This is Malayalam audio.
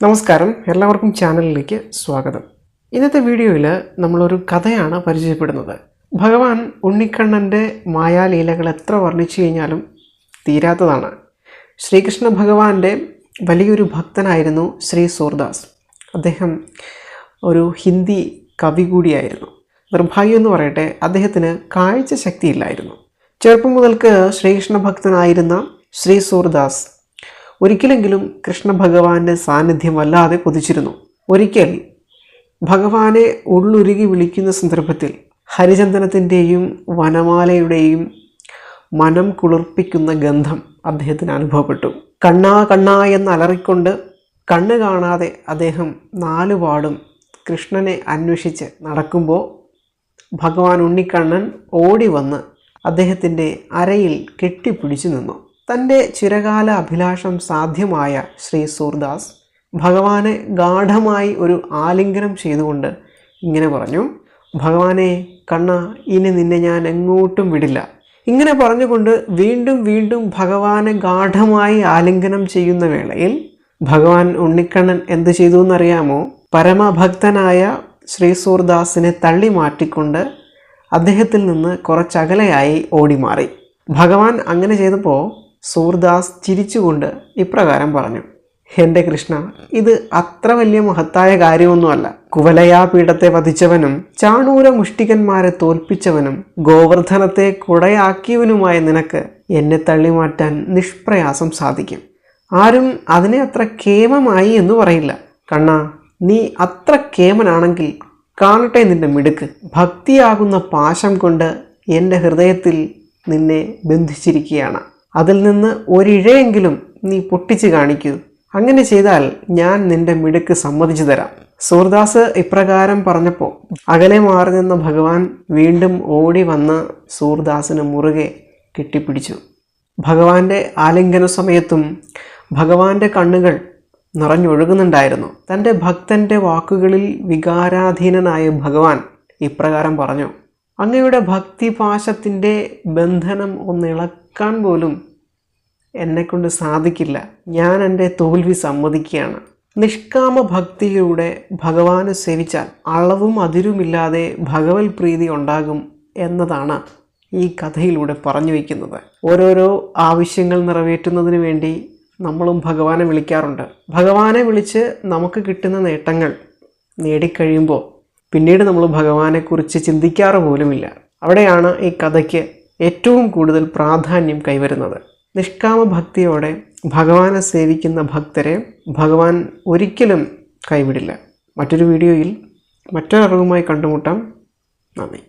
നമസ്കാരം, എല്ലാവർക്കും ചാനലിലേക്ക് സ്വാഗതം. ഇന്നത്തെ വീഡിയോയിൽ നമ്മളൊരു കഥയാണ് പരിചയപ്പെടുന്നത്. ഭഗവാൻ ഉണ്ണിക്കണ്ണൻ്റെ മായാലീലകൾ എത്ര വർണ്ണിച്ചു കഴിഞ്ഞാലും തീരാത്തതാണ്. ശ്രീകൃഷ്ണ ഭഗവാന്റെ വലിയൊരു ഭക്തനായിരുന്നു ശ്രീ സൂർദാസ്. അദ്ദേഹം ഒരു ഹിന്ദി കവി കൂടിയായിരുന്നു. നിർഭാഗ്യം എന്ന് പറയട്ടെ, അദ്ദേഹത്തിന് കാഴ്ച ശക്തിയില്ലായിരുന്നു. ചെറുപ്പം മുതൽക്ക് ശ്രീകൃഷ്ണ ഭക്തനായിരുന്ന ശ്രീ സൂർദാസ് ഒരിക്കലെങ്കിലും കൃഷ്ണ ഭഗവാന്റെ സാന്നിധ്യം വല്ലാതെ കൊതിച്ചിരുന്നു. ഒരിക്കൽ ഭഗവാനെ ഉള്ളുരുകി വിളിക്കുന്ന സന്ദർഭത്തിൽ ഹരിചന്ദനത്തിൻ്റെയും വനമാലയുടെയും മനം കുളിർപ്പിക്കുന്ന ഗന്ധം അദ്ദേഹത്തിന് അനുഭവപ്പെട്ടു. കണ്ണാ കണ്ണാ എന്നലറിക്കൊണ്ട് കണ്ണ് കാണാതെ അദ്ദേഹം നാലുപാടും കൃഷ്ണനെ അന്വേഷിച്ച് നടക്കുമ്പോൾ ഭഗവാൻ ഉണ്ണിക്കണ്ണൻ ഓടി വന്ന് അദ്ദേഹത്തിൻ്റെ അരയിൽ കെട്ടിപ്പിടിച്ചു നിന്നു. തൻ്റെ ചിരകാല അഭിലാഷം സാധ്യമായ ശ്രീ സൂർദാസ് ഭഗവാനെ ഗാഢമായി ഒരു ആലിംഗനം ചെയ്തുകൊണ്ട് ഇങ്ങനെ പറഞ്ഞു: ഭഗവാനെ കണ്ണ, ഇനി നിന്നെ ഞാൻ എങ്ങോട്ടും വിടില്ല. ഇങ്ങനെ പറഞ്ഞുകൊണ്ട് വീണ്ടും വീണ്ടും ഭഗവാനെ ഗാഢമായി ആലിംഗനം ചെയ്യുന്ന വേളയിൽ ഭഗവാൻ ഉണ്ണിക്കണ്ണൻ എന്ത് ചെയ്തു എന്നറിയാമോ? പരമഭക്തനായ ശ്രീ സൂർദാസിനെ തള്ളി മാറ്റിക്കൊണ്ട് അദ്ദേഹത്തിൽ നിന്ന് കുറച്ചകലെയായി ഓടിമാറി. ഭഗവാൻ അങ്ങനെ ചെയ്തപ്പോൾ സൂർദാസ് ചിരിച്ചുകൊണ്ട് ഇപ്രകാരം പറഞ്ഞു: എൻ്റെ കൃഷ്ണ, ഇത് അത്ര വലിയ മഹത്തായ കാര്യമൊന്നുമല്ല. കുവലയാപീഠത്തെ വധിച്ചവനും ചാണൂര മുഷ്ടികന്മാരെ തോൽപ്പിച്ചവനും ഗോവർദ്ധനത്തെ കുടയാക്കിയവനുമായ നിനക്ക് എന്നെ തള്ളിമാറ്റാൻ നിഷ്പ്രയാസം സാധിക്കും. ആരും അതിനെ അത്ര കേമമായി എന്ന് പറയില്ല. കണ്ണാ, നീ അത്ര കേമനാണെങ്കിൽ കാണട്ടെ നിന്റെ മിടുക്ക്. ഭക്തിയാകുന്ന പാശം കൊണ്ട് എൻ്റെ ഹൃദയത്തിൽ നിന്നെ ബന്ധിച്ചിരിക്കുകയാണ്. അതിൽ നിന്ന് ഒരിഴയെങ്കിലും നീ പൊട്ടിച്ച് കാണിക്കൂ. അങ്ങനെ ചെയ്താൽ ഞാൻ നിന്റെ മിടുക്ക് സമ്മതിച്ചു തരാം. സൂർദാസ് ഇപ്രകാരം പറഞ്ഞപ്പോൾ അകലെ മാറി നിന്ന ഭഗവാൻ വീണ്ടും ഓടി വന്ന് സൂർദാസിന് മുറുകെ കെട്ടിപ്പിടിച്ചു. ഭഗവാന്റെ ആലിംഗന സമയത്തും ഭഗവാന്റെ കണ്ണുകൾ നിറഞ്ഞൊഴുകുന്നുണ്ടായിരുന്നു. തൻ്റെ ഭക്തൻ്റെ വാക്കുകളിൽ വികാരാധീനനായ ഭഗവാൻ ഇപ്രകാരം പറഞ്ഞു: അങ്ങയുടെ ഭക്തിപാശത്തിൻ്റെ ബന്ധനം ഒന്നിളക്കാൻ പോലും എന്നെക്കൊണ്ട് സാധിക്കില്ല. ഞാൻ എൻ്റെ തോൽവി സമ്മതിക്കുകയാണ്. നിഷ്കാമ ഭക്തിയിലൂടെ ഭഗവാനെ സേവിച്ചാൽ അളവും അതിരുമില്ലാതെ ഭഗവത് പ്രീതി ഉണ്ടാകും എന്നതാണ് ഈ കഥയിലൂടെ പറഞ്ഞു വയ്ക്കുന്നത്. ഓരോരോ ആവശ്യങ്ങൾ നിറവേറ്റുന്നതിന് വേണ്ടി നമ്മളും ഭഗവാനെ വിളിക്കാറുണ്ട്. ഭഗവാനെ വിളിച്ച് നമുക്ക് കിട്ടുന്ന നേട്ടങ്ങൾ നേടിക്കഴിയുമ്പോൾ പിന്നീട് നമ്മൾ ഭഗവാനെക്കുറിച്ച് ചിന്തിക്കാറ് പോലുമില്ല. അവിടെയാണ് ഈ കഥയ്ക്ക് ഏറ്റവും കൂടുതൽ പ്രാധാന്യം കൈവരുന്നത്. നിഷ്കാമ ഭക്തിയോടെ ഭഗവാനെ സേവിക്കുന്ന ഭക്തരെ ഭഗവാൻ ഒരിക്കലും കൈവിടില്ല. മറ്റൊരു വീഡിയോയിൽ മറ്റൊരറിവുമായി കണ്ടുമുട്ടാം. നന്ദി.